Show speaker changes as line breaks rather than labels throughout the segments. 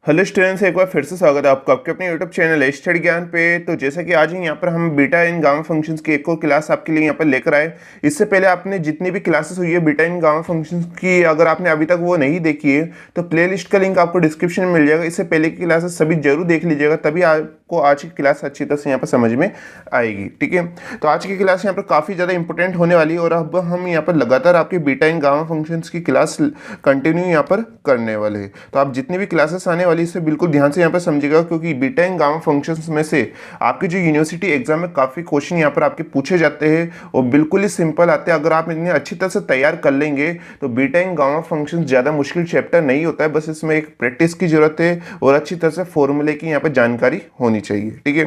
Hello students, एक बार फिर से स्वागत है आपका आपके अपने यूट्यूब चैनल स्टडी ज्ञान पे। तो जैसा कि आज ही यहाँ पर हम बीटा इन गामा फंक्शंस की एक और क्लास आपके लिए यहाँ पर लेकर आए। इससे पहले आपने जितनी भी क्लासेस हुई है बीटा इन गामा फंक्शंस की, अगर आपने अभी तक वो नहीं देखी है तो प्लेलिस्ट का लिंक आपको डिस्क्रिप्शन में मिल जाएगा। इससे पहले की क्लासेस सभी जरूर देख लीजिएगा, तभी आपको आज की क्लास अच्छी तरह से यहाँ पर समझ में आएगी। ठीक है, तो आज की क्लास यहाँ पर काफ़ी ज़्यादा इंपॉर्टेंट होने वाली है और अब हम यहाँ पर लगातार आपके बीटा इन गामा फंक्शंस की क्लास कंटिन्यू यहाँ पर करने वाले हैं। तो आप जितनी भी क्लासेस आने वाली इसे बिल्कुल ध्यान से यहाँ पर समझिएगा, क्योंकि बीटा एंड गामा फंक्शंस में से आपके जो यूनिवर्सिटी एग्जाम में काफ़ी क्वेश्चन यहाँ पर आपके पूछे जाते हैं और बिल्कुल ही सिंपल आते हैं। अगर आप इन्हें अच्छी तरह से तैयार कर लेंगे तो बीटा एंड गामा फंक्शंस ज़्यादा मुश्किल चैप्टर नहीं होता है, बस इसमें एक प्रैक्टिस की जरूरत है और अच्छी तरह से फॉर्मूले की यहाँ पर जानकारी होनी चाहिए। ठीक है,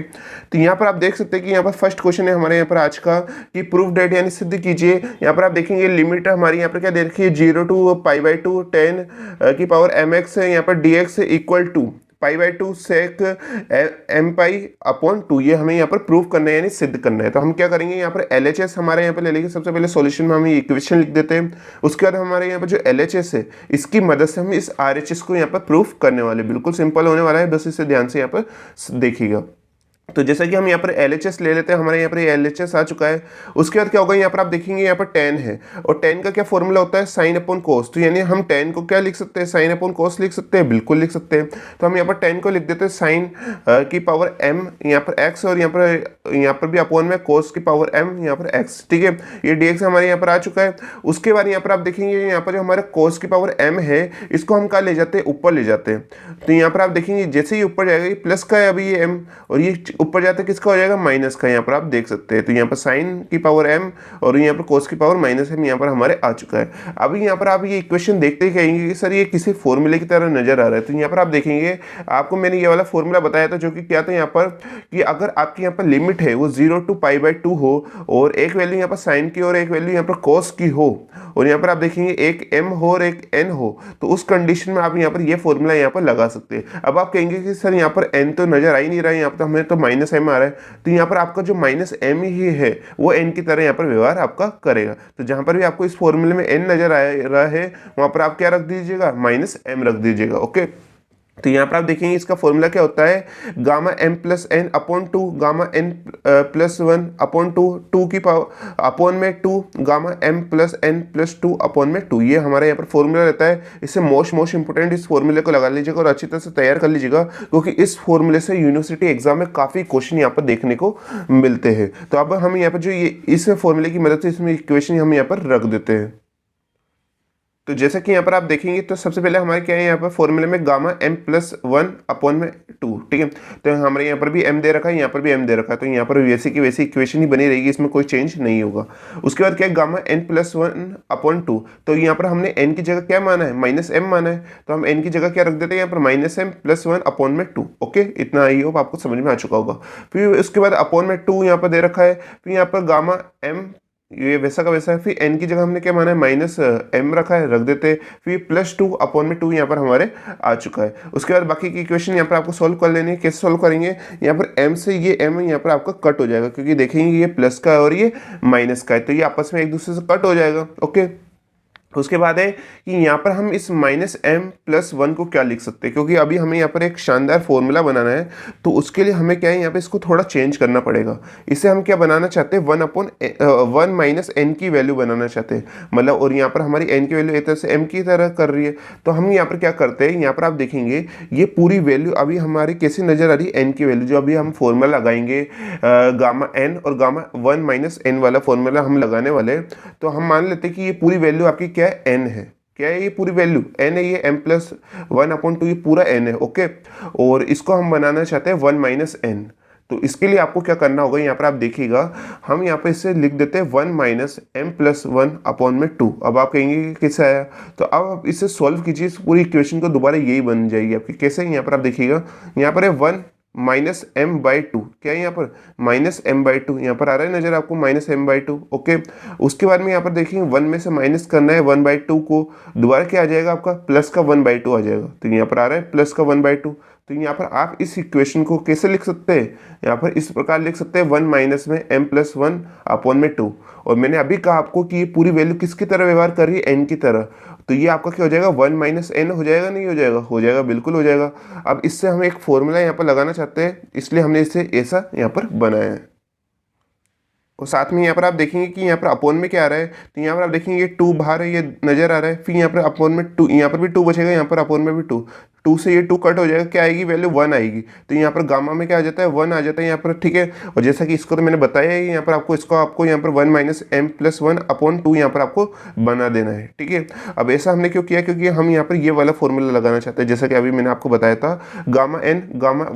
तो यहाँ पर आप देख सकते हैं कि यहाँ पर फर्स्ट क्वेश्चन है हमारे यहाँ पर आज का कि प्रूफ डेट यानी सिद्ध कीजिए। यहाँ पर आप देखेंगे लिमिट हमारी यहाँ पर क्या दे रखी है, 0 to π/2 10 की पावर mx है, यहाँ पर dx equal to π/2 sec m π/2। ये हमें यहाँ पर प्रूव करना है यानी सिद्ध करना है। तो हम क्या करेंगे, यहाँ पर LHS हमारे यहाँ पर ले लेंगे। सबसे पहले सॉल्यूशन में हम ये इक्वेशन लिख देते हैं। उसके बाद हमारे यहाँ पर जो LHS है इसकी मदद से हम इस RHS को यहाँ पर प्रूफ करने वाले, बिल्कुल सिंपल होने वाला है, बस इसे ध्यान से यहाँ पर देखिएगा। तो जैसा कि हम यहाँ पर LHS ले लेते हैं, हमारे यहाँ पर ये LHS आ चुका है। उसके बाद क्या होगा, यहाँ पर आप देखेंगे यहाँ पर tan है और tan का क्या फॉर्मूला होता है, साइन अपॉन कोस। तो यानी हम tan को क्या लिख सकते हैं, साइन अपॉन कोस लिख सकते हैं, बिल्कुल लिख सकते हैं। तो हम यहाँ पर tan को लिख देते हैं साइन की पावर m यहाँ पर x और यहाँ पर भी अपॉन में कोस की पावर m यहाँ पर x। ठीक है, ये dx हमारे यहाँ पर आ चुका है। उसके बाद यहाँ पर आप देखेंगे यहाँ पर जो हमारे कोस की पावर m है इसको हम कहाँ ले जाते हैं, ऊपर ले जाते हैं। तो यहाँ पर आप देखेंगे जैसे ही ऊपर जाएगा ये प्लस का है अभी ये m, और ये ऊपर जाते किसका हो जाएगा, माइनस का। यहाँ पर आप देख सकते हैं, तो यहाँ पर साइन की पावर m और यहाँ पर कोस की पावर माइनस m यहाँ पर हमारे आ चुका है। अभी यहाँ पर आप ये इक्वेशन देखते ही कहेंगे कि सर ये किसी फॉर्मूले की तरह नजर आ रहा है। तो यहाँ पर आप देखेंगे, आपको मैंने ये वाला फॉर्मूला बताया था जो कि क्या था यहाँ पर कि अगर आपकी यहाँ पर लिमिट है वो 0 to π/2 हो और एक वैल्यू यहाँ पर साइन की और एक वैल्यू यहाँ पर कोस की हो और यहाँ पर आप देखेंगे एक m हो और एक n हो, तो उस कंडीशन में आप यहाँ पर ये फॉर्मूला यहाँ पर लगा सकते हैं। अब आप कहेंगे कि सर यहाँ पर n तो नजर आ ही नहीं रहा है, यहाँ पर हमें तो माइनस m आ रहा है। तो यहाँ पर आपका जो माइनस m ही है वो n की तरह यहाँ पर व्यवहार आपका करेगा। तो जहाँ पर भी आपको इस फॉर्मूले में n नजर आ रहा है वहाँ पर आप क्या रख दीजिएगा, माइनस m रख दीजिएगा। ओके, तो यहाँ पर आप देखेंगे इसका फॉर्मूला क्या होता है, gamma m plus n upon 2 gamma n plus 1 upon 2 की पावर अपॉन में 2 gamma m plus n plus 2 upon में 2। ये हमारा यहाँ पर फॉर्मूला रहता है। इससे मोस्ट इंपोर्टेंट इस फॉर्मूले को लगा लीजिएगा और अच्छी तरह से तैयार कर लीजिएगा, क्योंकि इस फॉर्मूले से यूनिवर्सिटी एग्जाम में काफ़ी क्वेश्चन यहाँ पर देखने को मिलते हैं। तो अब हम यहाँ पर जो ये इस फॉर्मूले की मदद से इसमें इक्वेशन हम यहाँ पर रख देते हैं। तो जैसा कि यहाँ पर आप देखेंगे तो सबसे पहले हमारे क्या है, यहाँ पर फॉर्मूले में गामा m प्लस 1 अपॉन में 2। ठीक है, तो हमारे यहाँ पर भी m दे रखा है, यहाँ पर भी m दे रखा है, तो यहाँ पर वैसे की वैसी इक्वेशन ही बनी रहेगी, इसमें कोई चेंज नहीं होगा। उसके बाद क्या है, गामा n प्लस 1 अपॉन 2। तो यहाँ पर हमने n की जगह क्या माना है, माइनस m माना है, तो हम n की जगह क्या रख देते हैं यहाँ पर माइनस m प्लस 1 अपॉन में 2। ओके, इतना आई होप आपको समझ में आ चुका होगा। फिर उसके बाद अपॉन में 2 यहाँ पर दे रखा है, फिर यहाँ पर गामा m ये वैसा का वैसा है, फिर n की जगह हमने क्या माना है, माइनस m रखा है, रख देते हैं। फिर प्लस 2 अपॉन में 2 यहाँ पर हमारे आ चुका है। उसके बाद बाकी की इक्वेशन यहाँ पर आपको सॉल्व कर लेनी है। कैसे सॉल्व करेंगे, यहाँ पर m से ये m यहाँ पर आपका कट हो जाएगा, क्योंकि देखेंगे ये प्लस का है और ये माइनस का है, तो ये आपस में एक दूसरे से कट हो जाएगा। ओके, उसके बाद है कि यहाँ पर हम इस माइनस m प्लस 1 को क्या लिख सकते हैं, क्योंकि अभी हमें यहाँ पर एक शानदार फॉर्मूला बनाना है, तो उसके लिए हमें क्या है यहाँ पे इसको थोड़ा चेंज करना पड़ेगा। इसे हम क्या बनाना चाहते हैं, 1 माइनस n की वैल्यू बनाना चाहते हैं, मतलब, और यहाँ पर हमारी n की वैल्यू एक तरह से m की तरह कर रही है। तो हम यहाँ पर क्या करते हैं, यहाँ पर आप देखेंगे ये पूरी वैल्यू अभी हमारी कैसी नजर आ रही है, n की वैल्यू जो अभी हम फॉर्मूला लगाएंगे गामा n और गामा 1 माइनस n वाला फॉर्मूला हम लगाने वाले हैं। तो हम मान लेते हैं कि ये पूरी वैल्यू आपकी क्या है, n है। क्या है, ये पूरी वैल्यू n है, ये m प्लस 1 अपॉन 2 ये पूरा n है। ओके, और इसको हम बनाना चाहते हैं 1 माइनस n। तो इसके लिए आपको क्या करना होगा, यहाँ पर आप देखिएगा हम यहाँ पर इसे लिख देते हैं 1 माइनस m प्लस 1 अपॉन में 2। अब आप कहेंगे कि कैसे आया, तो अब आप इसे सॉल्व कीजिए, इस पूरी इक्वेशन को दोबारा यही बन जाएगी आपकी। कैसे, यहाँ पर आप देखिएगा, यहाँ पर है 1 माइनस m/2। क्या है यहाँ पर, माइनस m/2 यहाँ पर आ रहा है नजर आपको, माइनस m/2। ओके, उसके बाद में यहाँ पर देखेंगे 1 में से माइनस करना है 1/2 को, दोबारा क्या आ जाएगा आपका, प्लस का 1/2 आ जाएगा। तो यहाँ पर आ रहा है प्लस का 1/2, तो यहाँ पर आप इस इक्वेशन को कैसे लिख सकते हैं, यहाँ पर इस प्रकार लिख सकते हैं 1 माइनस में m+1 अपॉन में 2। और मैंने अभी कहा आपको कि ये पूरी वैल्यू किसकी तरह व्यवहार कर रही है, n की तरह। तो ये आपका क्या हो जाएगा, 1 माइनस n हो जाएगा, नहीं हो जाएगा, हो जाएगा, बिल्कुल हो जाएगा। अब इससे हम एक फॉर्मूला यहाँ पर लगाना चाहते हैं, इसलिए हमने इसे ऐसा यहाँ पर बनाया है। और साथ में यहाँ पर आप देखेंगे कि यहाँ पर अपोन में क्या आ रहा है, तो यहाँ पर आप देखेंगे 2 बाहर है, ये नजर आ रहा है। फिर यहाँ पर अपोन में 2, यहाँ पर भी 2 बचेगा, यहाँ पर अपोन में भी 2, 2 से ये 2 कट हो जाएगा, क्या आएगी वैल्यू 1 आएगी। तो यहाँ पर गामा में क्या आ जाता है, 1 आ जाता है यहाँ पर, ठीक है। और जैसा कि इसको तो मैंने बताया है, यहाँ पर आपको यहाँ पर 1 माइनस m+1 अपॉन 2 यहाँ पर आपको बना देना है, ठीक है। अब ऐसा हमने क्यों किया, क्योंकि हम यहाँ पर ये वाला फॉर्मूला लगाना चाहते हैं, जैसा कि अभी मैंने आपको बताया था, gamma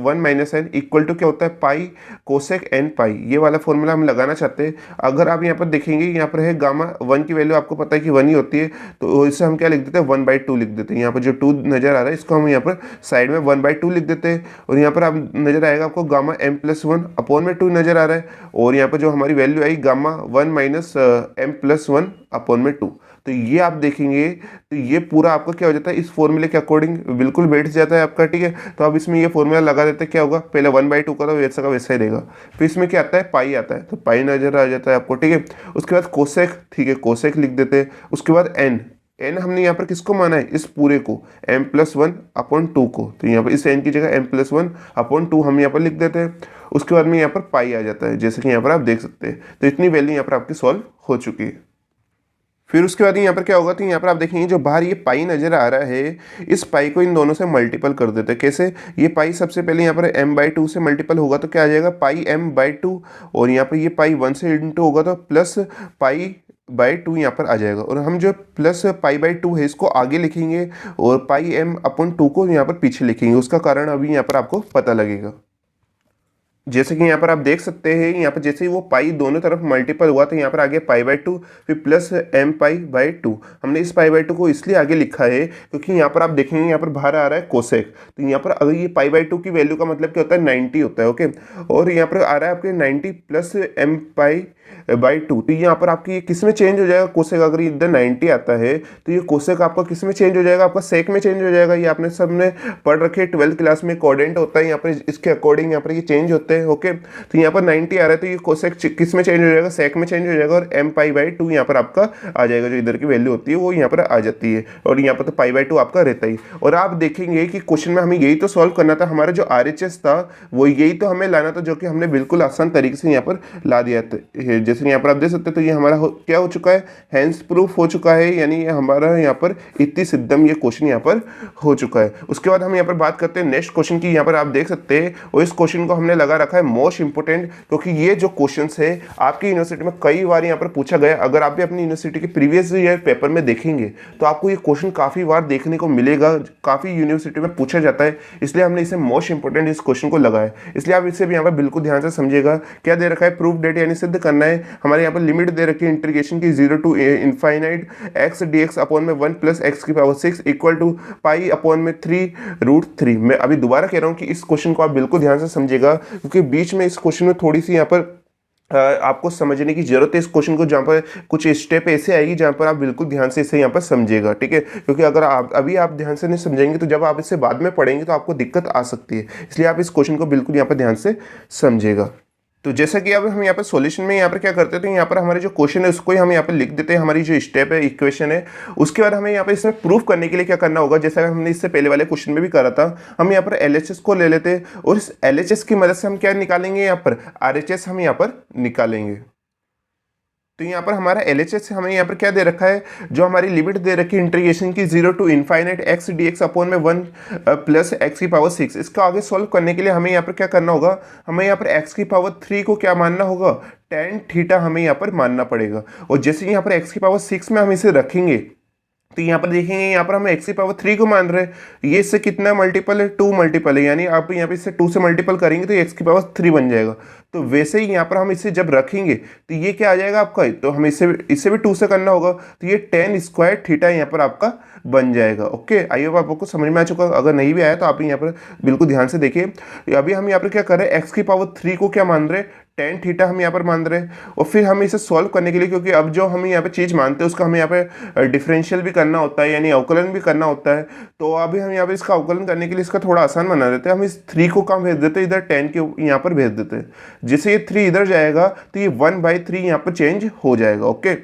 1 minus n equal to क्या होता है, पाई कोसेक n पाई, ये वाला फॉर्मूला हम लगाना चाहते हैं। अगर आप यहाँ पर देखेंगे, यहाँ पर है गामा 1 की वैल्यू आपको पता है कि 1 ही होती है, तो इससे हम क्या लिख देते हैं, 1/2 लिख देते हैं। यहाँ पर जो 2 नजर आ रहा है, इसको हम यहाँ पर साइड में 1/2 लिख देते हैं। और यहाँ पर आप नजर आएगा आपको गामा m+1 अपॉन में 2 नजर आ रहा है। और यहाँ पर जो हमारी वैल्यू आई गामा 1 माइनस m+1 अपॉन में 2, तो ये आप देखेंगे तो ये पूरा आपका क्या हो जाता है, इस फॉर्मूले के अकॉर्डिंग बिल्कुल बैठ जाता है आपका, ठीक है। तो अब इसमें ये फॉर्मूला लगा देते हैं, क्या होगा, पहले 1/2 का तो वैसा का वैसा ही रहेगा। फिर इसमें क्या आता है, पाई आता है, तो पाई नजर आ जाता है आपको, ठीक है। उसके बाद कोसेक, ठीक है, कोसेक लिख देते हैं। उसके बाद n हमने यहाँ पर किसको माना है, इस पूरे को, m+1 अपॉन 2 को। तो यहाँ पर इस n की जगह m+1 अपॉन 2 हम यहाँ पर लिख देते हैं। उसके बाद में यहाँ पर पाई आ जाता है, जैसे कि यहाँ पर आप देख सकते हैं। तो इतनी वैल्यू यहाँ पर आपकी सॉल्व हो चुकी है। फिर उसके बाद यहाँ पर क्या होगा, तो यहाँ पर आप देखेंगे जो बाहर ये पाई नजर आ रहा है, इस पाई को इन दोनों से मल्टीपल कर देते हैं। कैसे, ये पाई सबसे पहले यहाँ पर m/2 से मल्टीपल होगा तो क्या आ जाएगा, पाई m/2। और यहाँ पर ये पाई 1 से इंटू होगा तो प्लस पाई/2 यहाँ पर आ जाएगा। और हम जो प्लस पाई/2 है इसको आगे लिखेंगे और पाई m/2 को यहाँ पर पीछे लिखेंगे। उसका कारण अभी यहाँ पर आपको पता लगेगा। जैसे कि यहाँ पर आप देख सकते हैं, यहाँ पर जैसे ही वो पाई दोनों तरफ मल्टीपल हुआ तो यहाँ पर आगे पाई/2 फिर प्लस m/2। हमने इस पाई/2 को इसलिए आगे लिखा है क्योंकि यहाँ पर आप देखेंगे यहाँ पर बाहर आ रहा है कोसेक। तो यहाँ पर अगर ये पाई/2 की वैल्यू का मतलब क्या होता है, 90 होता है, ओके। और यहाँ पर आ रहा है आपके 90 प्लस m/2। तो यहाँ पर आपकी ये किस में चेंज हो जाएगा, कोसेक अगर इधर 90 आता है तो ये कोसेक आपका किस में चेंज हो जाएगा, आपका सेक में चेंज हो जाएगा। ये आपने सबने पढ़ रखे 12th क्लास में, कोडेंट होता है यहाँ पर, इसके अकॉर्डिंग यहाँ पर ये चेंज होते हैं, ओके। तो यहाँ पर 90 आ रहा है तो ये कोसेक किस में चेंज हो जाएगा, सेक में चेंज हो जाएगा। और m/2 यहाँ पर आपका आ जाएगा, जो इधर की वैल्यू होती है वो यहाँ पर आ जाती है। और यहाँ पर तो पाई/2 आपका रहता ही। और आप देखेंगे कि क्वेश्चन में हमें यही तो सॉल्व करना था, हमारा जो RHS था वो यही तो हमें लाना था, जो कि हमने बिल्कुल आसान तरीके से यहाँ पर ला दिया था। जैसे यहाँ पर आप देख सकते हैं, तो ये हमारा क्या हो चुका है, हैंस प्रूफ हो चुका है, यानी ये हमारा यहाँ पर इतनी सिद्धम ये क्वेश्चन यहाँ पर हो चुका है। उसके बाद हम यहाँ पर बात करते हैं नेक्स्ट क्वेश्चन की। यहाँ पर आप देख सकते हैं, और इस क्वेश्चन को हमने लगा रखा है मोस्ट इंपोर्टेंट, क्योंकि ये जो क्वेश्चन है आपकी यूनिवर्सिटी में कई बार यहाँ पर पूछा गया। अगर आप भी अपनी यूनिवर्सिटी के प्रीवियस ईयर पेपर में देखेंगे तो आपको ये क्वेश्चन काफी बार देखने को मिलेगा, काफी यूनिवर्सिटी में पूछा जाता है, इसलिए हमने इसे मोस्ट इंपोर्टेंट इस क्वेश्चन को लगाया। इसलिए आप इसे भी यहाँ पर बिल्कुल ध्यान से समझिएगा। क्या दे रखा है, प्रूफ डेट यानी सिद्ध करना है। हमारे यहाँ पर लिमिट दे रखी है इंटीग्रेशन की 0 to infinite x dx upon में 1 plus x⁶ equal to pi upon में 3√3। मैं अभी दोबारा कह रहा हूँ कि इस क्वेश्चन को आप बिल्कुल ध्यान से समझिएगा, क्योंकि बीच में इस क्वेश्चन में थोड़ी सी यहाँ पर आपको समझने की जरूरत है इस क्वेश्चन को, जहाँ पर कुछ स्टेप ऐसे आएगी जहाँ पर आप बिल्कुल ध्यान से इसे यहाँ पर समझिएगा, ठीक है। क्योंकि अगर आप अभी आप ध्यान से नहीं समझेंगे तो जब आप इसे बाद में पढ़ेंगे तो आपको दिक्कत आ सकती है। इसलिए आप इस क्वेश्चन को बिल्कुल यहाँ पर ध्यान से समझिएगा। तो जैसा कि अब हम यहाँ पर सॉल्यूशन में यहाँ पर क्या करते हैं, तो यहाँ पर हमारे जो क्वेश्चन है उसको ही हम यहाँ पर लिख देते हैं, हमारी जो स्टेप है, इक्वेशन है। उसके बाद हमें यहाँ पर इसमें प्रूफ करने के लिए क्या करना होगा, जैसा हमने इससे पहले वाले क्वेश्चन में भी करा था, हम यहाँ पर LHS को ले लेते हैं और इस LHS की मदद से हम क्या निकालेंगे, यहाँ पर RHS हम यहाँ पर निकालेंगे। तो यहाँ पर हमारा LHS हमें यहाँ पर क्या दे रखा है, जो हमारी लिमिट दे रखी है इंटीग्रेशन की 0 to infinite x dx upon में 1 प्लस x⁶। इसका आगे सॉल्व करने के लिए हमें यहाँ पर क्या करना होगा, हमें यहाँ पर x�3 को क्या मानना होगा, tan थीटा हमें यहाँ पर मानना पड़ेगा। और जैसे यहाँ पर x�6 में हम इसे रखेंगे तो यहाँ पर देखेंगे, यहाँ पर हम x�3 को मान रहे हैं, ये इससे कितना मल्टीपल है, 2 मल्टीपल है, यानी आप यहाँ पे इससे 2 से मल्टीपल करेंगे तो x�3 बन जाएगा। तो वैसे ही यहाँ पर हम इसे जब रखेंगे तो ये क्या आ जाएगा आपका, तो हम इससे भी 2 से करना होगा, तो ये tan² थीटा यहाँ पर आपका बन जाएगा। ओके, आई होप आपको समझ में आ चुका। अगर नहीं भी आया तो आप यहाँ पर बिल्कुल ध्यान से देखिए। अभी हम यहाँ पर क्या कर रहे हैं, x�3 को क्या मान रहे हैं, टेन थीटा हम यहाँ पर मान रहे हैं, और फिर हम इसे सॉल्व करने के लिए, क्योंकि अब जो हम यहाँ पे चीज़ मानते हैं उसका हमें यहाँ पे डिफरेंशियल भी करना होता है, यानी अवकलन भी करना होता है। तो अभी हम यहाँ पे इसका अवकलन करने के लिए इसका थोड़ा आसान बना देते हैं। हम इस 3 को कहाँ भेज देते हैं, इधर 10 के यहाँ पर भेज देते हैं। जैसे ये 3 इधर जाएगा तो ये 1/3 यहाँ पर चेंज हो जाएगा। ओके,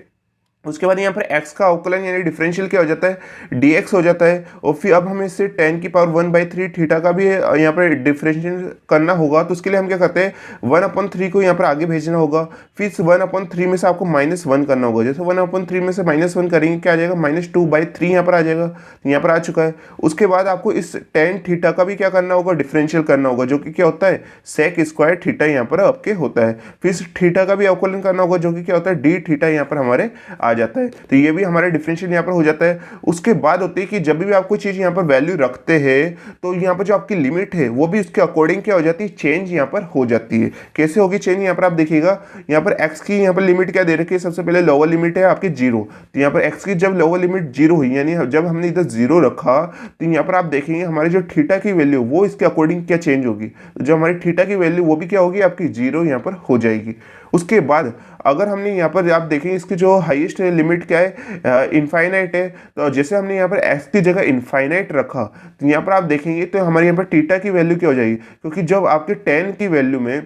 उसके बाद यहाँ पर x का अवकलन यानी डिफरेंशियल क्या हो जाता है, dx हो जाता है। और फिर अब हमें इससे 10 की पावर 1/3 थीटा का भी यहाँ पर डिफरेंशियल करना होगा। तो उसके लिए हम क्या करते हैं, 1/3 को यहाँ पर आगे भेजना होगा। फिर इस 1/3 में से आपको -1 करना होगा। जैसे 1/3 में से -1 करेंगे क्या आ जाएगा, -2/3 यहाँ पर आ जाएगा। तो यहाँ पर आ चुका है। उसके बाद आपको इस tan थीटा का भी क्या करना होगा, डिफरेंशियल करना होगा, जो कि क्या होता है, sec स्क्वायर थीटा यहाँ पर आपके होता है। फिर इस थीटा का भी अवकलन करना होगा, जो कि क्या होता है, d थीटा यहाँ पर हमारे आ जाता है। तो ये भी हमारा डिफरेंशियल यहाँ पर हो जाता है। उसके बाद होती है कि जब भी आप कोई चीज़ यहाँ पर वैल्यू रखते हैं तो यहाँ पर जो आपकी लिमिट है वो भी उसके अकॉर्डिंग क्या हो जाती है, चेंज यहाँ पर हो जाती है। कैसे होगी चेंज, यहाँ पर आप देखिएगा, यहाँ पर x की यहाँ पर लिमिट क्या दे रखी है, सबसे पहले लोअर लिमिट है आपकी 0। तो यहाँ पर x की जब लोअर लिमिट 0 हुई, यानी जब हमने इधर 0 रखा, तो यहाँ पर आप देखेंगे हमारे जो थीटा की वैल्यू वो इसके अकॉर्डिंग क्या चेंज होगी। तो जो हमारी थीटा की वैल्यू वो भी क्या होगी, आपकी 0 यहाँ पर हो जाएगी। उसके बाद अगर हमने यहाँ पर आप देखें इसकी जो हाईएस्ट लिमिट क्या है, इनफाइनाइट है। तो जैसे हमने यहाँ पर x की जगह इनफाइनाइट रखा, तो यहाँ पर आप देखेंगे तो हमारे यहाँ पर थीटा की वैल्यू क्या हो जाएगी, क्योंकि जब आपके 10 की वैल्यू में,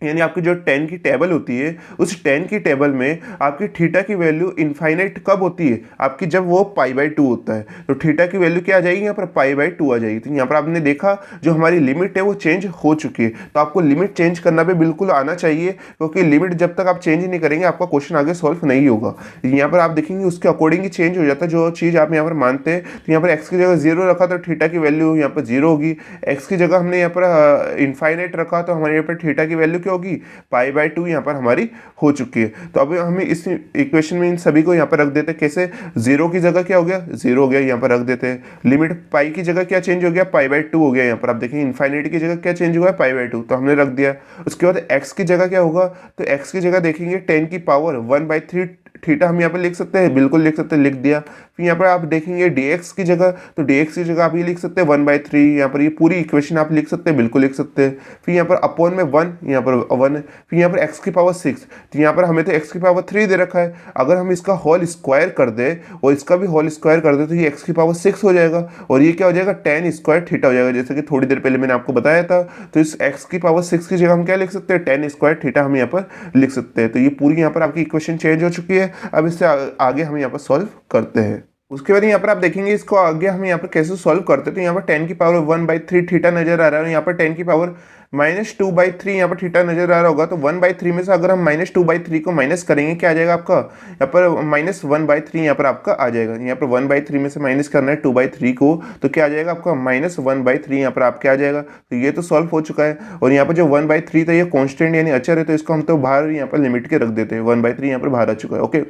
यानी आपकी जो 10 की टेबल होती है, उस 10 की टेबल में आपकी थीटा की वैल्यू इनफाइनाइट कब होती है, आपकी जब वो π/2 होता है। तो थीटा की वैल्यू क्या आ जाएगी, यहाँ पर π/2 आ जाएगी। तो यहाँ पर आपने देखा जो हमारी लिमिट है वो चेंज हो चुकी है। तो आपको लिमिट चेंज करना भी बिल्कुल आना चाहिए, क्योंकि लिमिट जब तक आप चेंज नहीं करेंगे आपका क्वेश्चन आगे सॉल्व नहीं होगा। यहाँ पर आप देखेंगे उसके अकॉर्डिंग ही चेंज हो जाता है जो चीज़ आप यहाँ पर मानते हैं। तो यहाँ पर एक्स की जगह 0 रखा तो थीटा की वैल्यू यहाँ पर 0 होगी। एक्स की जगह हमने यहाँ पर इनफाइनाइट रखा तो हमारे यहाँ पर थीटा की वैल्यू क्या होगी, π/2 यहाँ पर हमारी हो चुकी है। तो अब हमें इस इक्वेशन में इन सभी को यहाँ पर रख देते हैं। कैसे, 0 की जगह क्या हो गया, 0 हो गया, यहाँ पर रख देते हैं। लिमिट पाई की जगह क्या चेंज हो गया, π/2 हो गया। यहाँ पर आप देखेंगे इनफाइनाइट की जगह क्या चेंज हुआ है, π/2, तो हमने रख दिया। उसके बाद x की जगह क्या होगा, तो x की जगह देखेंगे 10 की पावर 1/3 थीटा हम यहाँ पर लिख सकते हैं, बिल्कुल लिख सकते हैं, लिख दिया। फिर यहाँ पर आप देखेंगे dx की जगह, तो dx की जगह आप ये लिख सकते हैं 1/3। यहाँ पर ये पूरी इक्वेशन आप लिख सकते हैं, बिल्कुल लिख सकते हैं। फिर यहाँ पर अपॉन में 1, यहाँ पर 1। फिर यहाँ पर x की पावर 6, तो यहाँ पर हमें तो x की पावर 3 दे रखा है। अगर हम इसका होल स्क्वायर कर दे और इसका भी होल स्क्वायर कर दे तो ये x की पावर 6 हो जाएगा, और ये क्या हो जाएगा, tan स्क्वायर थीटा हो जाएगा, जैसे कि थोड़ी देर पहले मैंने आपको बताया था। तो इस x की पावर 6 की जगह हम क्या लिख सकते हैं, tan स्क्वायर थीटा हम यहाँ पर लिख सकते हैं। तो ये पूरी यहाँ पर आपकी इक्वेशन चेंज हो चुकी है। अब इससे आगे हम यहाँ पर सॉल्व करते हैं। उसके बाद यहाँ पर आप देखेंगे इसको आगे हम यहाँ पर कैसे सॉल्व करते हैं। तो यहाँ पर 10 की पावर 1/3 थीटा नजर आ रहा है, यहाँ पर 10 की पावर -2/3 यहाँ पर थीटा नजर आ रहा होगा। तो 1/3 में से अगर हम -2/3 को माइनस करेंगे क्या आ जाएगा आपका, यहाँ पर -1/3 यहाँ पर आपका आ जाएगा। यहाँ पर 1/3 में से माइनस करना है 2/3 को, तो क्या आ जाएगा आपका -1/3 यहाँ पर आपके आ जाएगा। तो ये तो सॉल्व हो चुका है। और यहाँ पर जो 1/3 था ये कॉन्स्टेंट यानी अचर है, तो इसको हम तो बाहर यहाँ पर लिमिट के रख देते हैं। 1/3 यहाँ पर बाहर आ चुका है। ओके,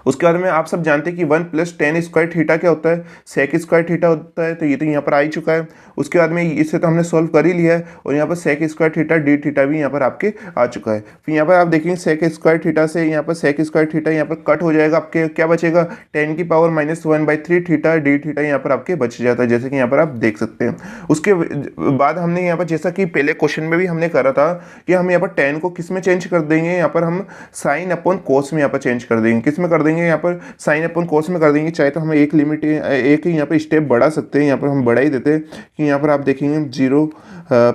उसके बाद में आप सब जानते हैं कि 1 + tan स्क्वायर थीटा क्या होता है, sec स्क्वायर थीटा होता है। तो ये तो यहाँ पर आ ही चुका है। उसके बाद में इससे तो हमने सॉल्व कर ही लिया है, और यहाँ पर sec square theta d theta भी यहाँ पर आपके आ चुका है। फिर यहाँ पर आप देखेंगे sec स्क्वायर थीटा से यहाँ पर sec स्क्वायर थीटा यहाँ पर कट हो जाएगा, आपके क्या बचेगा, 10 की पावर -1/3 थीटा d थीटा यहाँ पर आपके बच जाता है, जैसे कि यहाँ पर आप देख सकते हैं। उसके बाद हमने यहाँ पर जैसा कि पहले क्वेश्चन में भी हमने करा था कि हम यहाँ पर tan को किस में चेंज कर देंगे, यहाँ पर हम sin/cos में यहाँ पर चेंज कर देंगे। किस में कर देंगे, यहाँ पर sin/cos में कर देंगे। चाहे तो हम एक लिमिट एक यहाँ पर स्टेप बढ़ा सकते हैं, यहाँ पर हम बढ़ा ही देते हैं कि यहाँ पर आप देखेंगे 0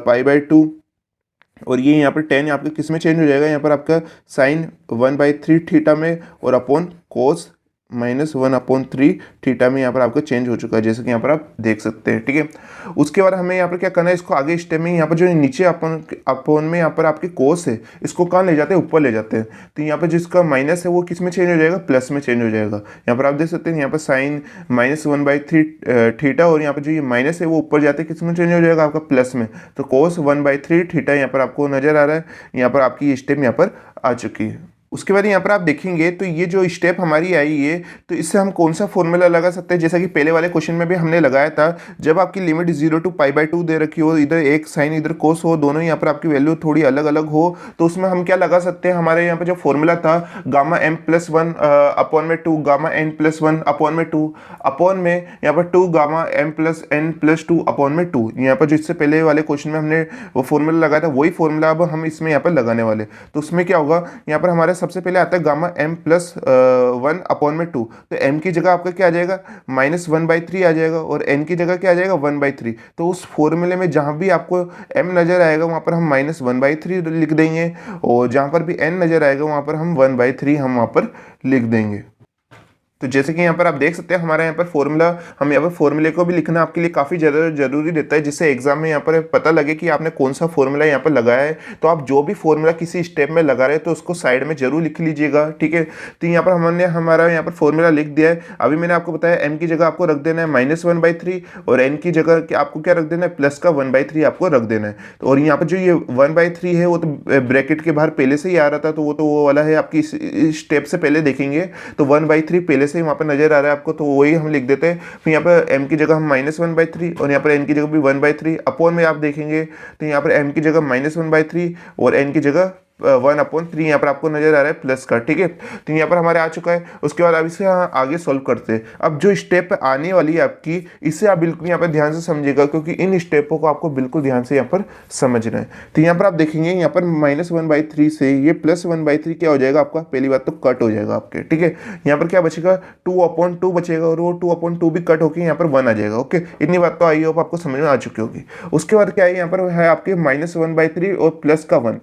π/2, और ये यहाँ पर 10 आपके किस में चेंज हो जाएगा, यहाँ पर आपका sin 1/3 थीटा में, और अपॉन cos -1/3 थीटा में यहाँ पर आपका चेंज हो चुका है, जैसे कि यहाँ पर आप देख सकते हैं। ठीक है, उसके बाद हमें यहाँ पर क्या करना है, इसको आगे स्टेप में यहाँ पर जो नीचे अपॉन में यहाँ पर आपके कोस है, इसको कहाँ ले जाते हैं, ऊपर ले जाते हैं। तो यहाँ पर जिसका माइनस है वो किस में चेंज हो जाएगा, प्लस में चेंज हो जाएगा। यहाँ पर आप देख सकते हैं यहाँ पर sin -1/3 थीटा, और यहाँ पर जो ये माइनस है वो ऊपर जाते हैं किस में चेंज हो जाएगा, आपका प्लस में। तो cos 1/3 थीटा यहाँ पर आपको नजर आ रहा है, यहाँ पर आपकी स्टेप यहाँ पर आ चुकी है। उसके बाद यहाँ पर आप देखेंगे तो ये जो स्टेप हमारी आई है, तो इससे हम कौन सा फॉर्मूला लगा सकते हैं, जैसा कि पहले वाले क्वेश्चन में भी हमने लगाया था। जब आपकी लिमिट 0 to π/2 दे रखी हो, इधर एक साइन इधर कोस हो, दोनों यहाँ पर आपकी वैल्यू थोड़ी अलग अलग हो, तो उसमें हम क्या लगा सकते हैं, हमारे यहाँ पर जो फॉर्मूला था गामा m प्लस 1 अपॉन में 2 गामा n प्लस 1 अपॉन में 2 अपॉन में यहाँ पर 2 gamma m plus n plus 2 upon में 2। यहाँ पर जो इससे पहले वाले क्वेश्चन में हमने वो फॉर्मूला लगाया था, वही फॉर्मूला अब हम इसमें यहाँ पर लगाने वाले। तो उसमें क्या होगा, यहाँ पर हमारे सबसे पहले आता है गामा m प्लस 1 अपॉन में 2, तो m की जगह आपका क्या आ जाएगा -1/3 आ जाएगा, और n की जगह क्या आ जाएगा 1/3। तो उस फॉर्मूले में जहाँ भी आपको m नजर आएगा वहाँ पर हम -1/3 लिख देंगे, और जहाँ पर भी n नजर आएगा वहाँ पर हम 1/3 हम वहाँ पर लिख देंगे। तो जैसे कि यहाँ पर आप देख सकते हैं हमारे यहाँ पर फॉर्मूला, हम यहाँ पर फॉर्मूले को भी लिखना आपके लिए काफ़ी जरूरी रहता है, जिससे एग्जाम में यहाँ पर पता लगे कि आपने कौन सा फॉर्मूला यहाँ पर लगाया है। तो आप जो भी फॉर्मूला किसी स्टेप में लगा रहे हैं तो उसको साइड में जरूर लिख लीजिएगा, ठीक है। तो यहाँ पर हमने हमारा यहाँ पर फॉर्मूला लिख दिया है। अभी मैंने आपको बताया m की जगह आपको रख देना है -1/3, और n की जगह आपको क्या रख देना है, प्लस का 1/3 आपको रख देना है। तो और यहाँ पर जो ये 1/3 है वो तो ब्रैकेट के बाहर पहले से ही आ रहा था, तो वो वाला है आपकी इस स्टेप से पहले देखेंगे तो 1/3 पहले से वहाँ पर नजर आ रहा है आपको, तो वही हम लिख देते हैं। फिर यहाँ पर m की जगह हम -1/3 और यहाँ पर n की जगह भी 1/3 अपॉन में आप देखेंगे तो यहाँ पर m की जगह -1/3 और n की जगह 1/3 यहाँ पर आपको नजर आ रहा है प्लस का, ठीक है। तो यहाँ पर हमारे आ चुका है। उसके बाद अब इसे आगे सॉल्व करते हैं। अब जो स्टेप आने वाली है आपकी, इसे आप बिल्कुल यहाँ पर ध्यान से समझिएगा, क्योंकि इन स्टेपों को आपको बिल्कुल ध्यान से यहाँ पर समझना है। तो यहाँ पर आप देखेंगे यहाँ पर -1/3 से ये +1/3 क्या हो जाएगा आपका, पहली बात तो कट हो जाएगा आपके, ठीक है। यहाँ पर क्या बचेगा 2/2 बचेगा, और वो 2/2 भी कट होकर यहाँ पर 1 आ जाएगा। ओके, इतनी बात तो आई होप आपको समझ में आ चुकी होगी। उसके बाद क्या है, यहाँ पर है आपके -1/3 और प्लस का 1।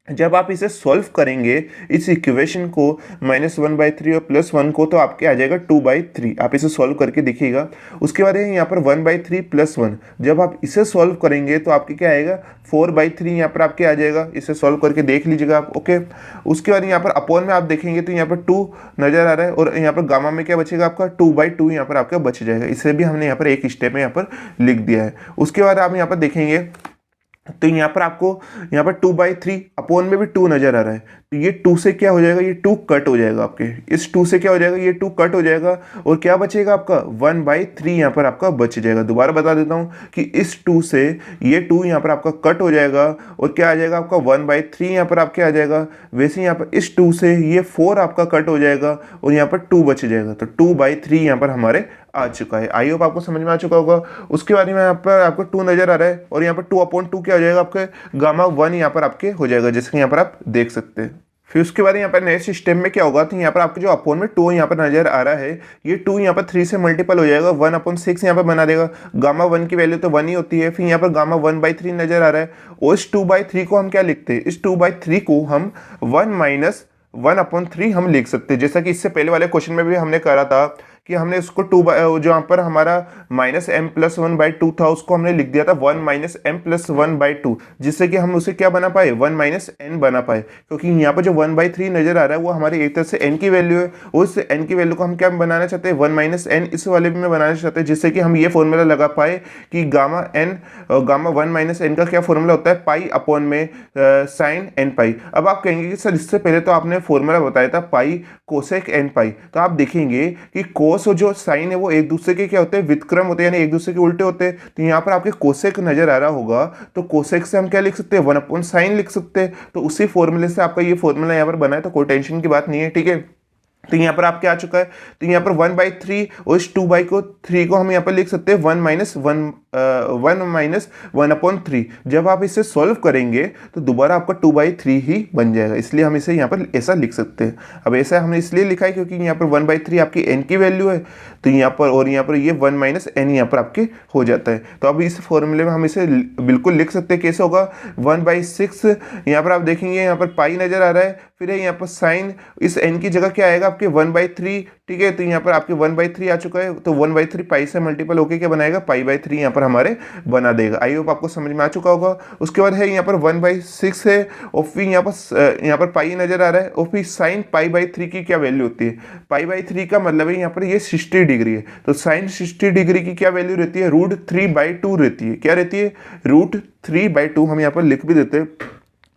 जब आप इसे सॉल्व करेंगे इस इक्वेशन को -1/3 और +1 को, तो आपके आ जाएगा 2/3। आप इसे सॉल्व करके देखिएगा। उसके बाद यहाँ पर 1/3 + 1, जब आप इसे सॉल्व करेंगे तो आपके क्या आएगा 4/3 यहाँ पर आपके आ जाएगा। इसे सॉल्व करके देख लीजिएगा आप, ओके। उसके बाद यहाँ पर अपॉन में आप देखेंगे तो यहाँ पर 2 नजर आ रहा है, और यहाँ पर गामा में क्या बचेगा आपका 2/2 यहाँ पर आपका बच जाएगा। इसे भी हमने यहाँ पर एक स्टेप में यहाँ पर लिख दिया है। उसके बाद आप यहाँ पर देखेंगे तो यहाँ पर आपको यहाँ पर 2/3 अपॉन में भी 2 नजर आ रहा है, तो ये 2 से क्या हो जाएगा, ये 2 कट हो जाएगा आपके। इस 2 से क्या हो जाएगा, ये 2 कट हो जाएगा, और क्या बचेगा आपका 1/3 यहाँ पर आपका बच जाएगा। दोबारा बता देता हूँ कि इस 2 से ये 2 यहाँ पर आपका कट हो जाएगा, और क्या आ जाएगा आपका 1/3 यहाँ पर आपके आ जाएगा। वैसे यहाँ पर इस 2 से ये 4 आपका कट हो जाएगा, और यहाँ पर 2 बच जाएगा, तो 2/3 यहाँ पर हमारे आ चुका है। आई होप आपको समझ में आ चुका होगा। उसके बाद में यहाँ पर आपको 2 नजर आ रहा है, और यहाँ पर 2/2 क्या हो जाएगा आपके गामा 1 यहाँ पर आपके हो जाएगा, जैसे कि यहाँ पर आप देख सकते हैं। फिर उसके बाद यहाँ पर नेक्स्ट स्टेप में क्या होगा, तो यहाँ पर आपके जो अपॉन में 2 यहाँ पर नजर आ रहा है, ये 2 यहाँ पर 3 से मल्टीपल हो जाएगा, 1/6 यहाँ पर बना देगा। गामा 1 की वैल्यू तो 1 ही होती है। फिर यहाँ पर गामा 1/3 नजर आ रहा है, और इस 2/3 को हम क्या लिखते हैं, इस 2/3 को हम 1 - 1/3 हम लिख सकते हैं, जैसा कि इससे पहले वाले क्वेश्चन में भी हमने करा था कि हमने उसको जो यहाँ पर हमारा -m + 1/2 था, उसको हमने लिख दिया था 1 - m + 1/2, जिससे कि हम उसे क्या बना पाए 1 - n बना पाए। क्योंकि यहाँ पर जो 1/3 नजर आ रहा है वो हमारी एक तरह से n की वैल्यू है, और उस n की वैल्यू को हम क्या बनाना चाहते हैं 1 - n इस वाले में बनाना चाहते हैं, जिससे कि हम ये फॉर्मूला लगा पाए कि गामा 1 - n का क्या फॉर्मूला होता है, पाई अपॉन में sin n π। अब आप कहेंगे कि सर इससे पहले तो आपने फॉर्मूला बताया था पाई कोसेक n π, तो आप देखेंगे कि कोस और जो साइन है वो एक दूसरे के क्या होते हैं, व्युत्क्रम होते हैं, यानी एक दूसरे के उल्टे होते हैं। तो यहाँ पर आपके कोसेक नजर आ रहा होगा, तो कोसेक से हम क्या लिख सकते हैं 1/sin लिख सकते हैं। तो उसी फॉर्मूले से आपका ये फॉर्मूला यहाँ पर बना है, तो कोई टेंशन की बात नहीं है, ठीक है। तो यहाँ पर आप क्या आ चुका है, तो यहाँ पर 1/3 और इस 2/3 को हम यहाँ पर लिख सकते हैं 1 - 1/3। जब आप इसे सॉल्व करेंगे तो दोबारा आपका 2/3 ही बन जाएगा, इसलिए हम इसे यहाँ पर ऐसा लिख सकते हैं। अब ऐसा हमने इसलिए लिखा है क्योंकि यहाँ पर 1/3 आपकी n की वैल्यू है, तो यहाँ पर और यहाँ पर ये 1 - n यहाँ पर आपके हो जाता है। तो अब इस फॉर्मूले में हम इसे बिल्कुल लिख सकते हैं, कैसे होगा 1/6। यहाँ पर आप देखेंगे यहाँ पर पाई नजर आ रहा है, फिर यहाँ पर साइन, इस n की जगह क्या आएगा आपके 1/3, ठीक है। तो यहाँ पर आपके 1/3 आ चुका है, तो 1/3 पाई से मल्टीपल होके क्या बनाएगा π/3 यहाँ पर हमारे बना देगा। आई होप आपको समझ में आ चुका होगा। उसके बाद है यहाँ पर 1/6 है, और फिर यहाँ पर पाई नजर आ रहा है, और फिर साइन π/3 की क्या वैल्यू होती है, π/3 का मतलब है यहाँ पर ये 60 डिग्री है, तो साइन 60 डिग्री की क्या वैल्यू रहती है, √3/2 रहती है। क्या रहती है, √3/2। हम यहाँ पर लिख भी देते हैं,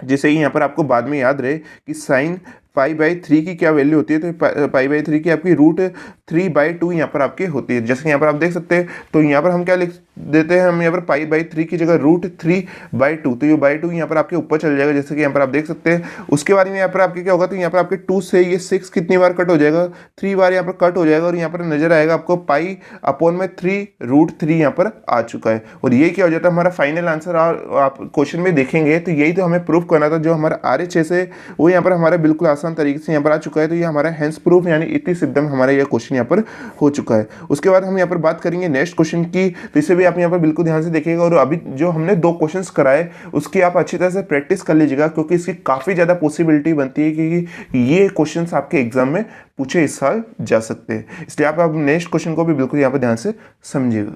जिससे यहाँ पर आपको बाद में याद रहे कि साइन पाई बाई 3 की क्या वैल्यू होती है, तो पाई बाई 3 की आपकी √3/2 यहाँ पर आपकी होती है। जैसे यहाँ पर आप देख सकते हैं, तो यहाँ पर हम क्या लिख देते हैं, हम यहाँ पर पाई बाई 3 की जगह √3/2, तो ये बाई 2 यहाँ पर आपके ऊपर चल जाएगा, जैसे कि यहाँ पर आप देख सकते हैं। उसके बाद में यहाँ पर आपके क्या होगा, तो यहाँ पर आपके 2 से ये 6 कितनी बार कट हो जाएगा, 3 बार यहाँ पर कट हो जाएगा, और यहाँ पर नजर आएगा आपको पाई अपॉन में 3√3 यहाँ पर आ चुका है। और ये क्या हो जाता है हमारा फाइनल आंसर। और आप क्वेश्चन में देखेंगे तो यही तो हमें प्रूफ करना था, जो हमारा RHS है वो यहाँ पर हमारा बिल्कुल आसान तरीके से यहाँ पर आ चुका है। तो ये हमारा हेंस प्रूफ यानी इति सिद्धम हमारा यह क्वेश्चन यहाँ पर हो चुका है। उसके बाद हम यहाँ पर बात करेंगे नेक्स्ट क्वेश्चन की, तो इसे भी आप यहाँ पर बिल्कुल ध्यान से देखिएगा। और अभी जो हमने 2 क्वेश्चंस कराए उसकी आप अच्छी तरह से प्रैक्टिस कर लीजिएगा, क्योंकि इसकी काफ़ी ज़्यादा पॉसिबिलिटी बनती है कि ये क्वेश्चंस आपके एग्जाम में पूछे इस साल जा सकते हैं। इसलिए आप नेक्स्ट क्वेश्चन को भी बिल्कुल यहाँ पर ध्यान से समझिएगा।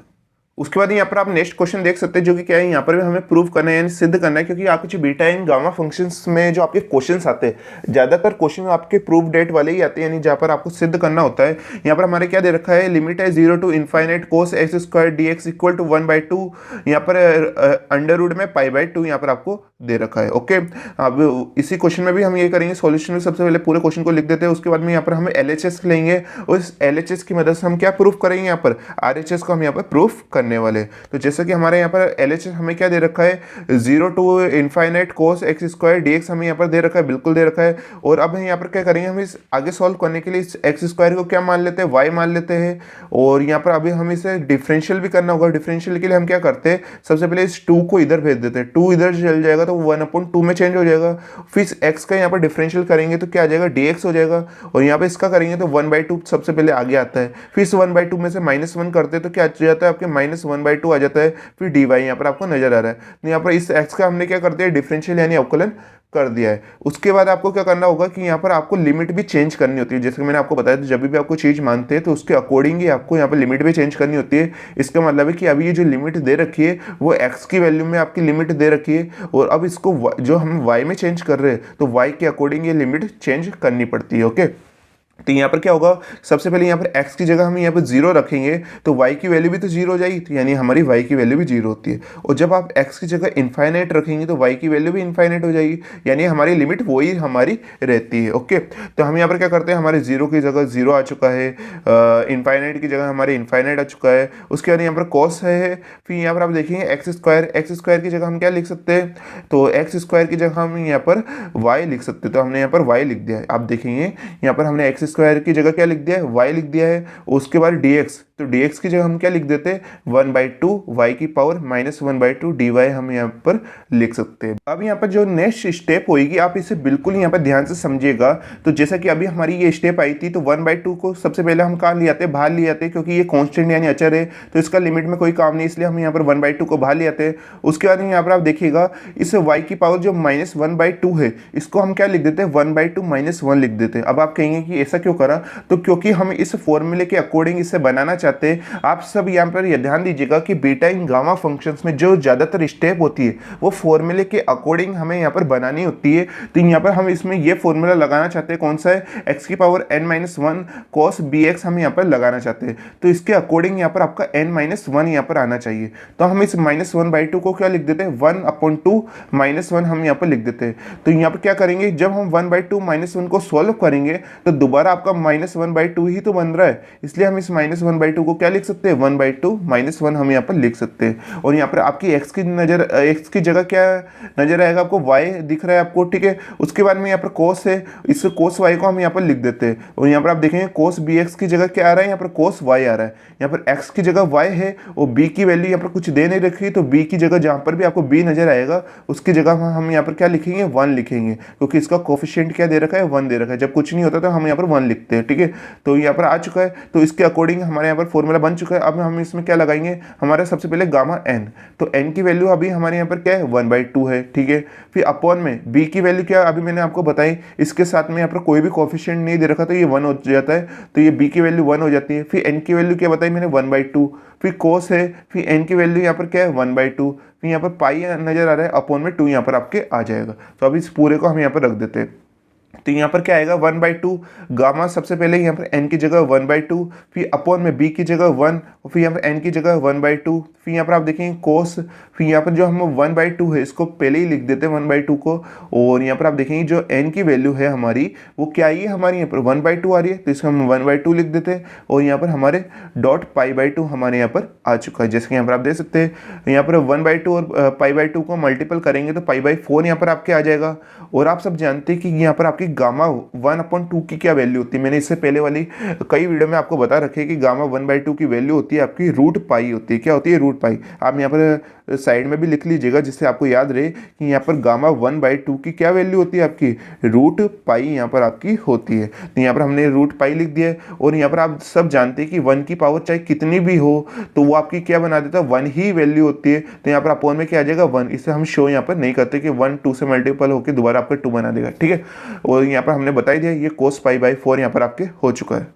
उसके बाद यहाँ पर आप नेक्स्ट क्वेश्चन देख सकते हैं, जो कि क्या है, यहाँ पर भी हमें प्रूव करना है यानी सिद्ध करना है, क्योंकि आपके जो बीटा इन गामा फंक्शंस में जो आपके क्वेश्चंस आते हैं, ज़्यादातर क्वेश्चन आपके प्रूफ डेट वाले ही आते हैं, यानी जहाँ पर आपको सिद्ध करना होता है। यहाँ पर हमारे क्या दे रखा है, लिमिट है 0 to ∞ cos x² dx equal to 1/2, यहाँ पर अंडर रूट में π/2 यहाँ पर आपको दे रखा है। ओके, अब इसी क्वेश्चन में भी हम ये करेंगे, सॉल्यूशन में सबसे पहले पूरे क्वेश्चन को लिख देते हैं। उसके बाद में यहाँ पर हमें LHS लेंगे, और इस LHS की मदद से हम क्या प्रूफ करेंगे, यहाँ पर RHS को हम यहाँ पर प्रूफ करने वाले। तो जैसे कि हमारे यहाँ पर LHS हमें क्या दे रखा है, 0 to ∞ cos x² dx हमें यहाँ पर दे रखा है, बिल्कुल दे रखा है। और अब हम यहाँ पर क्या करेंगे, हम इस आगे सॉल्व करने के लिए इस x² को क्या मान लेते हैं, y मान लेते हैं। और यहाँ पर अभी हम इसे डिफरेंशियल भी करना होगा। डिफरेंशियल के लिए हम क्या करते हैं, सबसे पहले इस 2 को इधर भेज देते हैं, 2 इधर चल जाएगा तो 1/2 में चेंज हो जाएगा। फिर इस x का यहाँ पर डिफरेंशियल करेंगे तो क्या आ जाएगा, dx हो जाएगा। और यहाँ पर इसका करेंगे तो 1/2 सबसे पहले आगे आता है, फिर इस 1/2 में से -1 करते हैं तो क्या आ जाता है आपके -1/2 आ जाता है। फिर dy यहाँ पर आपको नजर आ रहा है। तो यहाँ पर इस x का हमने क्या कर दिया, डिफरेंशियल यानी अवकलन कर दिया है। उसके बाद आपको क्या करना होगा कि यहाँ पर आपको लिमिट भी चेंज करनी होती है। जैसे कि मैंने आपको बताया था, जब भी आपको चीज़ मानते हैं तो उसके अकॉर्डिंग ही आपको यहाँ पर लिमिट भी चेंज करनी होती है। इसका मतलब है कि अभी ये जो लिमिट दे रखी है वो x की वैल्यू में आपकी लिमिट दे रखी है, और अब इसको जो हम y में चेंज कर रहे हैं तो y के अकॉर्डिंग ये लिमिट चेंज करनी पड़ती है। ओके, तो यहाँ पर क्या होगा, सबसे पहले यहाँ पर x की जगह हम यहाँ पर 0 रखेंगे तो y की वैल्यू भी तो 0 हो जाएगी, तो यानी हमारी y की वैल्यू भी 0 होती है। और जब आप x की जगह इनफाइनाइट रखेंगे तो y की वैल्यू भी इनफाइनाइट हो जाएगी, यानी हमारी लिमिट वही हमारी रहती है। ओके, तो हम यहाँ पर क्या करते हैं, हमारे 0 की जगह 0 आ चुका है, इनफाइनाइट की जगह हमारे इनफाइनाइट आ चुका है। उसके बाद यहाँ पर cos है, फिर यहाँ पर आप देखेंगे x² की जगह हम क्या लिख सकते हैं, तो x² की जगह हम यहाँ पर y लिख सकते हैं, तो हमने यहाँ पर y लिख दिया है। आप देखेंगे यहाँ पर हमने x² की जगह क्या लिख दिया है, y लिख दिया है। उसके बाद dx, तो dx की जगह हम क्या लिख देते हैं, 1/2 y की पावर -1/2 dy हम यहाँ पर लिख सकते हैं। अब यहाँ पर जो नेक्स्ट स्टेप होगी आप इसे बिल्कुल यहाँ पर ध्यान से समझिएगा। तो जैसा कि अभी हमारी ये स्टेप आई थी, तो 1/2 को सबसे पहले हम कहाँ ले आते हैं, बाहर ले आते हैं, क्योंकि ये कांस्टेंट यानी अचर है तो इसका लिमिट में कोई काम नहीं, इसलिए हम यहाँ पर 1/2 को बाहर ले आते हैं। उसके बाद यहाँ पर आप देखिएगा इस y की पावर जो -1/2 है इसको हम क्या लिख देते हैं, 1/2 -1 लिख देते हैं। अब आप कहेंगे कि ऐसा क्यों करा, तो क्योंकि हम इस फॉर्मूले के अकॉर्डिंग इसे बनाना चाहते हैं। आप सब यहाँ पर ध्यान दीजिएगा कि बीटा इन गामा फंक्शंस में जो ज़्यादातर स्टेप होती है वो फॉर्मूले के अकॉर्डिंग हमें यहाँ पर बनानी होती है। तो यहाँ पर हम इसमें ये फॉर्मूला लगाना चाहते हैं, कौन सा है, x की पावर n-1 cos bx हम यहाँ पर लगाना चाहते हैं। तो इसके अकॉर्डिंग यहाँ पर आपका n-1 यहाँ पर आना चाहिए। तो हम इस -1/2 को क्या लिख देते हैं, 1/2 -1 हम यहाँ पर लिख देते हैं। तो यहाँ पर क्या करेंगे, जब हम 1/2 -1 को सॉल्व करेंगे तो दोबारा आपका -1/2 ही तो बन रहा है, इसलिए हम इस -1/2 को क्या लिख सकते हैं, 1/2 -1 हम यहाँ पर लिख सकते हैं। और यहाँ पर आपकी x की जगह क्या नजर आएगा, आपको y दिख रहा है आपको, ठीक है। उसके बाद में यहाँ पर cos है, इस cos y को हम यहाँ पर लिख देते हैं। और यहाँ पर आप देखेंगे cos bx की जगह क्या आ रहा है, यहाँ पर cos y आ रहा है। यहाँ पर x की जगह y है और b की वैल्यू यहाँ पर कुछ दे नहीं रखी, तो b की जगह जहाँ पर भी आपको b नजर आएगा उसकी जगह हम यहाँ पर क्या लिखेंगे, 1 लिखेंगे, क्योंकि इसका कोफिशिएंट क्या दे रखा है, 1 दे रखा है। जब कुछ नहीं होता तो हम यहाँ पर 1 लिखते हैं, ठीक है। तो यहाँ पर आ चुका है, तो इसके अकॉर्डिंग हमारे यहाँ पर फॉर्मूला बन चुका है। अब हम इसमें क्या लगाएंगे, हमारा सबसे पहले गामा n, तो n की वैल्यू अभी हमारे यहाँ पर क्या है, 1/2 है, ठीक है। फिर अपॉन में b की वैल्यू क्या अभी मैंने आपको बताई, इसके साथ में यहाँ पर कोई भी कोफिशिएंट नहीं दे रखा तो ये 1 हो जाता है, तो ये b की वैल्यू 1 हो जाती है। फिर n की वैल्यू क्या बताई मैंने, 1/2। फिर cos है, फिर n की वैल्यू यहाँ पर क्या है, 1/2। फिर यहाँ पर पाई नजर आ रहा है, अपॉन में 2 यहाँ पर आपके आ जाएगा। तो अब इस पूरे को हम यहाँ पर रख देते हैं। तो यहाँ पर क्या आएगा, 1/2 गामा, सबसे पहले यहाँ पर n की जगह 1/2, फिर अपॉन में b की जगह 1, और फिर यहाँ पर n की जगह 1/2, फिर फिर यहाँ पर आप देखेंगे कोस, फिर यहाँ पर जो हम 1/2 है इसको पहले ही लिख देते हैं 1/2 को, और यहाँ पर आप देखेंगे जो n की वैल्यू है हमारी वो क्या आई है हमारी यहाँ पर 1/2 आ रही है, तो इसको हम 1/2 लिख देते हैं, और यहाँ पर हमारे डॉट π/2 हमारे यहाँ पर आ चुका है। जैसे कि यहाँ पर आप देख सकते हैं यहाँ पर 1/2 और π/2 को मल्टीपल करेंगे तो π/4 यहाँ पर आपके आ जाएगा। और आप सब जानते हैं कि यहाँ पर आपकी गामा 1/2 की क्या वैल्यू होती है, मैंने इससे पहले वाली कई वीडियो में आपको बता रखे कि गामा 1/2 की वैल्यू होती है आपकी √π होती है। क्या होती है? √π। आप यहाँ पर साइड में भी लिख लीजिएगा जिससे आपको याद रहे कि यहाँ पर गामा 1/2 की क्या वैल्यू होती है आपकी √π यहाँ पर आपकी होती है। तो यहाँ पर हमने √π लिख दिया है, और यहाँ पर आप सब जानते हैं कि 1 की पावर चाहे कितनी भी हो तो वो आपकी क्या बना देता है 1 ही वैल्यू होती है। तो यहाँ पर अपोन में क्या आ जाएगा 1, इसे हम शो यहाँ पर नहीं करते कि 1 2 से मल्टीपल होकर दोबारा आपका 2 बना देगा, ठीक है। और यहाँ पर हमने बता दिया ये cos π/4 यहाँ पर आपके हो चुका है।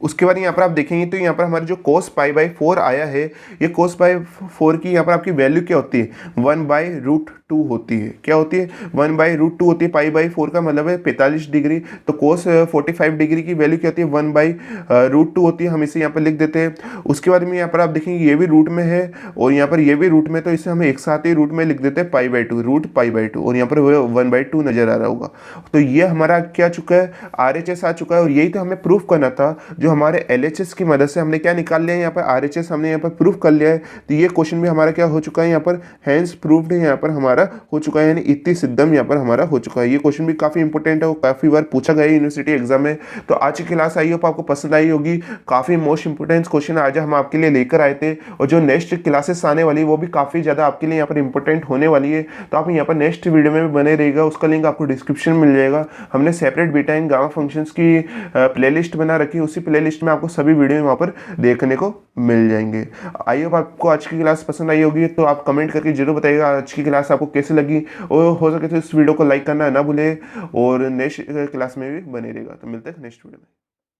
उसके बाद यहाँ पर आप देखेंगे तो यहाँ पर हमारे जो cos π/4 आया है, ये cos π/4 की यहाँ पर आपकी वैल्यू क्या होती है 1/√2 होती है। क्या होती है? 1/√2 होती है। π/4 का मतलब है 45 डिग्री, तो cos 45 डिग्री की वैल्यू क्या होती है 1/√2 होती है। हम इसे यहाँ पर लिख देते हैं। उसके बाद में यहाँ पर आप देखेंगे ये भी रूट में है और यहाँ पर ये भी रूट में, तो इसे हम एक साथ ही रूट में लिख देते हैं π/2, √π/2, और यहाँ पर 1/2 नजर आ रहा होगा। तो ये हमारा क्या चुका है RHS आ चुका है, और यही तो हमें प्रूफ करना था। जो हमारे LHS की मदद से हमने क्या निकाल लिया है यहाँ पर RHS हमने यहाँ पर प्रूफ कर लिया है। तो ये क्वेश्चन भी हमारा क्या हो चुका है यहाँ पर हैंस प्रूफ्ड यहाँ पर हमारा हो चुका है, यानी इति सिद्धम यहाँ पर हमारा हो चुका है। ये क्वेश्चन भी काफी इंपॉर्टेंट है, वो काफी बार पूछा गया है यूनिवर्सिटी एग्जाम में। तो आज की क्लास आई होप आपको पसंद आई होगी। काफी मोस्ट इंपोर्टेंट क्वेश्चन आज हम आपके लिए लेकर आए थे, और जो नेक्स्ट क्लासेस आने वाली वो भी काफी ज्यादा आपके लिए यहाँ पर इंपॉर्टेंट होने वाली है। तो आप यहाँ पर नेक्स्ट वीडियो में भी बने रहेगा, उसका लिंक आपको डिस्क्रिप्शन में मिल जाएगा। हमने separate beta and gamma functions की प्लेलिस्ट बना रखी है, उसी प्लेलिस्ट में आपको सभी वीडियो वहाँ पर देखने को मिल जाएंगे। आई होप आपको आज की क्लास पसंद आई होगी, तो आप कमेंट करके जरूर बताइएगा आज की क्लास आपको कैसी लगी, और हो सके तो इस वीडियो को लाइक करना ना भूले, और नेक्स्ट क्लास में भी बने रहेगा। तो मिलते हैं नेक्स्ट वीडियो में।